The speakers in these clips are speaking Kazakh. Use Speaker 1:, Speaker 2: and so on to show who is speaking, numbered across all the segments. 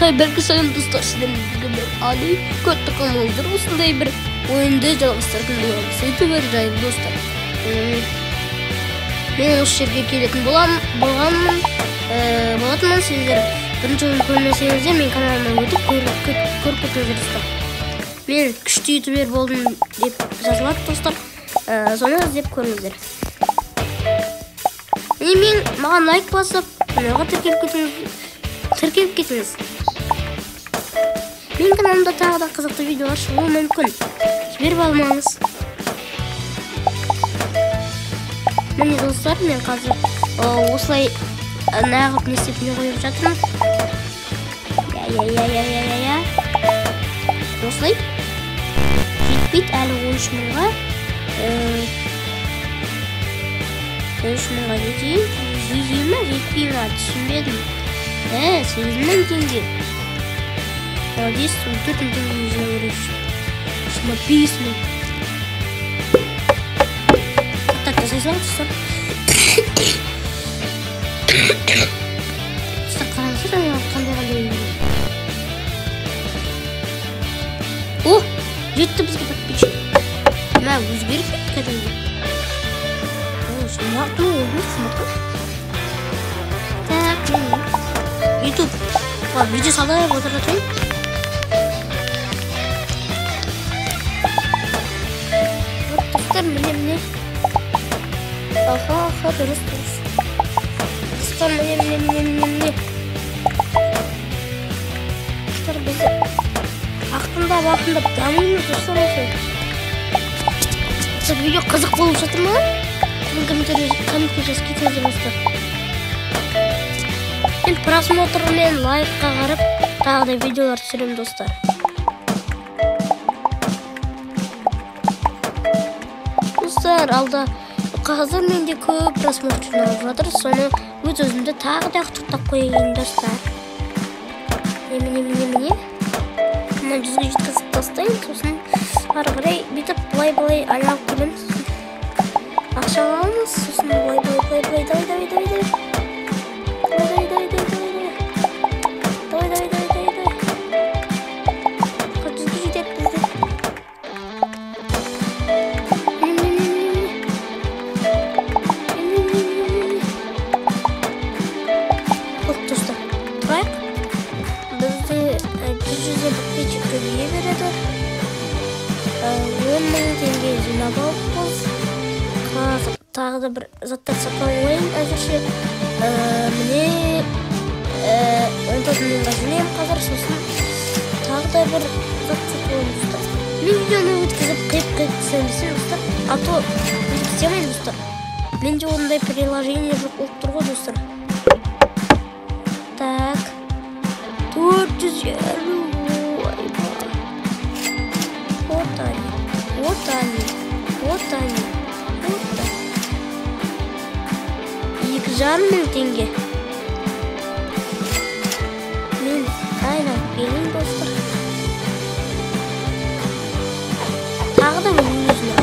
Speaker 1: Belki sayın dostlar sizlerle birlikte Ali kötü kanaldır. Osындай bir oyunda жалғастырғым келеді. Сөйтіп бір жайым достар. Мен осы жерге келетін болатынмын. Сіздер бірінші ойын көрмесеңіздер мен каналыма өтіп көріп кетіңіздер. Мен күшті ютубер болдым деп жазылады достар. Соны іздеп көріңіздер. Маған лайк басып, каналға тіркеліп кетіңіз. Мен каналымда тағы да қызықты видеолар шығуы мүмкін. Жіберіп алмаңыз. Міне достар, мен қазір осылай нағып не істеп қойып жатырмын. Осылай жетпейді әлі 13 мыңға. 13 мыңға жетейін. Жетейін ма? Жетпейін ма? Түсінбедім. 8 теңге. Здесь 4 теңге жіберіп. Шыма 5 мың. Так, жасайсың достар. Достар қараңыздар, қандай. О, жетті бізге подписчик. Мә, өзгеріп кетті кәдімгі. Шымақты ма? Так, YouTube. Видео салайық отыратайын. Достар, міне. Аха, дұрыс. Достар, міне. Достар, бізді ақындап дамимыз достар осы. Достар, видео қызық болып жатыр ма? Комментарий жазып кетіңіздер достар. Мен просмотр мен лайкқа қарап тағы да видеолар түсіремін достар. Достар, алда қазір менде көп просмотр жиналып жатыр. Соны өз-өзімді тағы да құттықтап қояйын достар. Міне. Мына 100-ге жеткізіп тастайын. Сосын ары қарай бүйтіп былай айналып келеміз. Ақша аламыз. Сосын былай давай. Тағы да бір заттар сатып алайын әзірше. Міне 14 мыңға жинаймын қазір. Сосын тағы да бір зат сатып алайын достар. Мен видеоны өткізіп қиып түсемін достар. А то өткізіп істемеймін достар. Менде ондай приложение жоқ болып тұр ғой достар. Так, 450. Вот они. 2,5 мың теңге. Мен айналып келейін достар. Тағы да мен өзіне.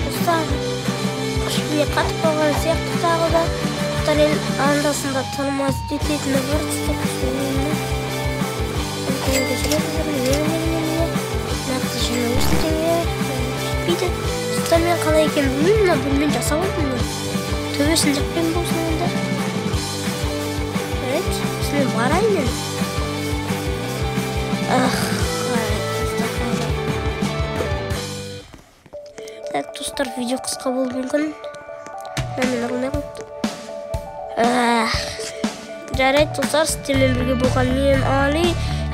Speaker 1: Достар, қышпіне қатып қалған сияқты тағы да. Достар, андасында танымас дететіні бар достар. Нақты жиырма теңге жетпейді. Достар, мен қалай екен білмеймін, бұнымен жасап алдым. Төбесін жақпен болсын онда. Осымен барайын мен. Так, достар, видео қысқа болу мүмкін. Мен ұрылмай қалыпты. Жарайды достар, сіздермен бірге болған мен Али.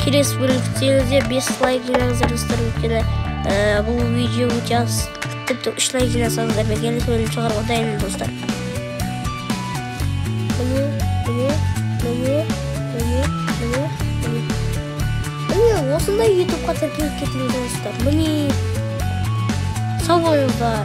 Speaker 1: Келесі бөлімдеріңізде 5 лайк жинаңыздар достар, өйткені бұл видео өте аз. Тіпті 3 лайк жинасаңыздар мен келесі бөлім шығаруға дайынмын достар. Міне осындай ютубқа тіркеліп кетіңіздер достар. Міне сау болыңыздар.